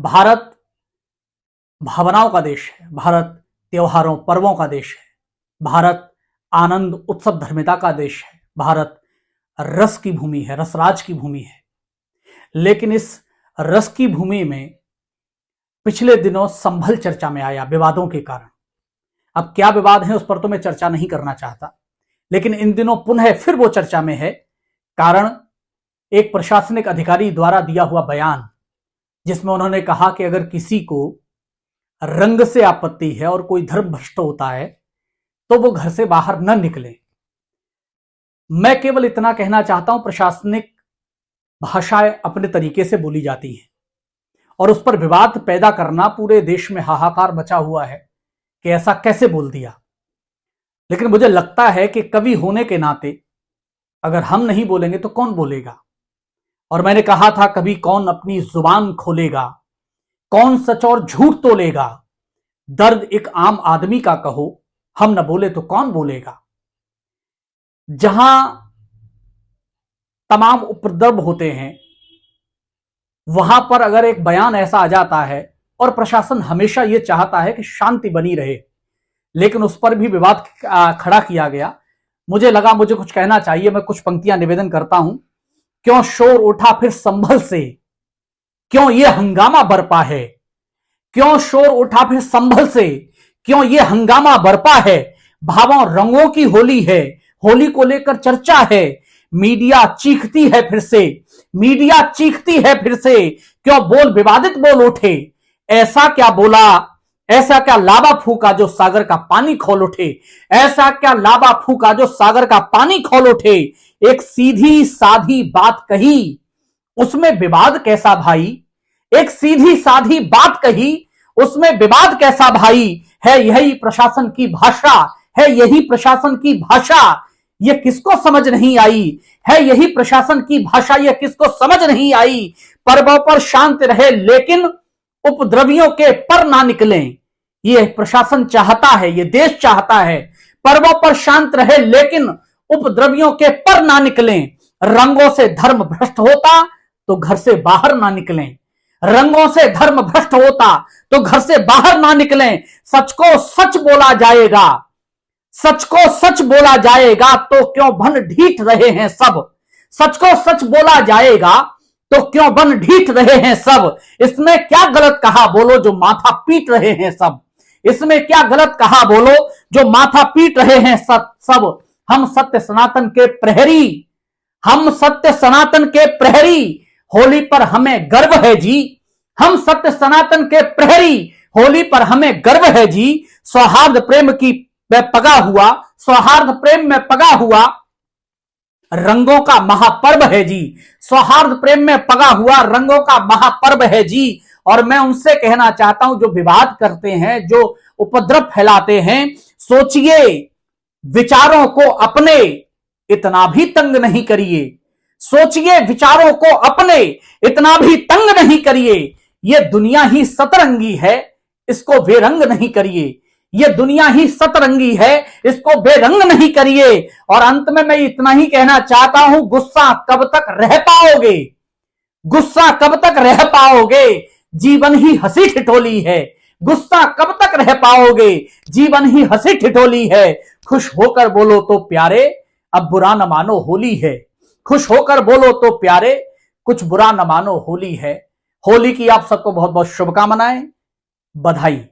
भारत भावनाओं का देश है, भारत त्योहारों पर्वों का देश है, भारत आनंद उत्सव धर्मिता का देश है, भारत रस की भूमि है, रसराज की भूमि है। लेकिन इस रस की भूमि में पिछले दिनों संभल चर्चा में आया विवादों के कारण। अब क्या विवाद है उस पर तो मैं चर्चा नहीं करना चाहता, लेकिन इन दिनों पुनः फिर वो चर्चा में है। कारण एक प्रशासनिक अधिकारी द्वारा दिया हुआ बयान, जिसमें उन्होंने कहा कि अगर किसी को रंग से आपत्ति है और कोई धर्म भ्रष्ट होता है तो वो घर से बाहर न निकले। मैं केवल इतना कहना चाहता हूं, प्रशासनिक भाषाएं अपने तरीके से बोली जाती हैं और उस पर विवाद पैदा करना, पूरे देश में हाहाकार मचा हुआ है कि ऐसा कैसे बोल दिया। लेकिन मुझे लगता है कि कवि होने के नाते अगर हम नहीं बोलेंगे तो कौन बोलेगा। और मैंने कहा था, कभी कौन अपनी जुबान खोलेगा, कौन सच और झूठ तोलेगा, दर्द एक आम आदमी का कहो, हम न बोले तो कौन बोलेगा। जहां तमाम उपद्रव होते हैं वहां पर अगर एक बयान ऐसा आ जाता है, और प्रशासन हमेशा यह चाहता है कि शांति बनी रहे, लेकिन उस पर भी विवाद खड़ा किया गया। मुझे लगा मुझे कुछ कहना चाहिए, मैं कुछ पंक्तियां निवेदन करता हूं। क्यों शोर उठा फिर संभल से, क्यों यह हंगामा बरपा है, क्यों शोर उठा फिर संभल से, क्यों यह हंगामा बरपा है। भावों रंगों की होली है, होली को लेकर चर्चा है, मीडिया चीखती है फिर से, मीडिया चीखती है फिर से, क्यों बोल विवादित बोल उठे। ऐसा क्या बोला, ऐसा क्या लावा फूका जो सागर का पानी खोल उठे, ऐसा क्या लावा फूका जो सागर का पानी खोल उठे। एक सीधी साधी बात कही, उसमें विवाद कैसा भाई, एक सीधी साधी बात कही, उसमें विवाद कैसा भाई। है यही प्रशासन की भाषा, है यही प्रशासन की भाषा, ये किसको समझ नहीं आई, है यही प्रशासन की भाषा, ये किसको समझ नहीं आई। पर्वों पर शांत रहे लेकिन उपद्रवियों के पर ना निकलें, ये प्रशासन चाहता है, ये देश चाहता है। पर्वों पर शांत रहे लेकिन उपद्रवियों के पर ना निकलें। रंगों से धर्म भ्रष्ट होता तो घर से बाहर ना निकलें, रंगों से धर्म भ्रष्ट होता तो घर से बाहर ना निकलें। सच को सच बोला जाएगा, सच को सच बोला जाएगा तो क्यों बन ढीठ रहे हैं सब, सच को सच बोला जाएगा तो क्यों बन ढीठ रहे हैं सब। इसमें क्या गलत कहा बोलो जो माथा पीट रहे हैं सब, इसमें क्या गलत कहा बोलो जो माथा पीट रहे हैं सब। हम सत्य सनातन के प्रहरी, हम सत्य सनातन के प्रहरी, होली पर हमें गर्व है जी, हम सत्य सनातन के प्रहरी, होली पर हमें गर्व है जी। सौहार्द प्रेम की पगा हुआ, सौहार्द प्रेम में पगा हुआ रंगों का महापर्व है जी, सौहार्द प्रेम में पगा हुआ रंगों का महापर्व है जी। और मैं उनसे कहना चाहता हूं जो विवाद करते हैं, जो उपद्रव फैलाते हैं, सोचिए, विचारों को अपने इतना भी तंग नहीं करिए, सोचिए, विचारों को अपने इतना भी तंग नहीं करिए। यह दुनिया ही सतरंगी है, इसको बेरंग नहीं करिए, यह दुनिया ही सतरंगी है, इसको बेरंग नहीं करिए। और अंत में मैं इतना ही कहना चाहता हूं, गुस्सा कब तक रह पाओगे, गुस्सा कब तक रह पाओगे, जीवन ही हंसी ठिठोली है, गुस्सा कब तक रह पाओगे, जीवन ही हंसी ठिठोली है। खुश होकर बोलो तो प्यारे, अब बुरा न मानो होली है, खुश होकर बोलो तो प्यारे, कुछ बुरा न मानो होली है। होली की आप सबको बहुत बहुत शुभकामनाएं, बधाई।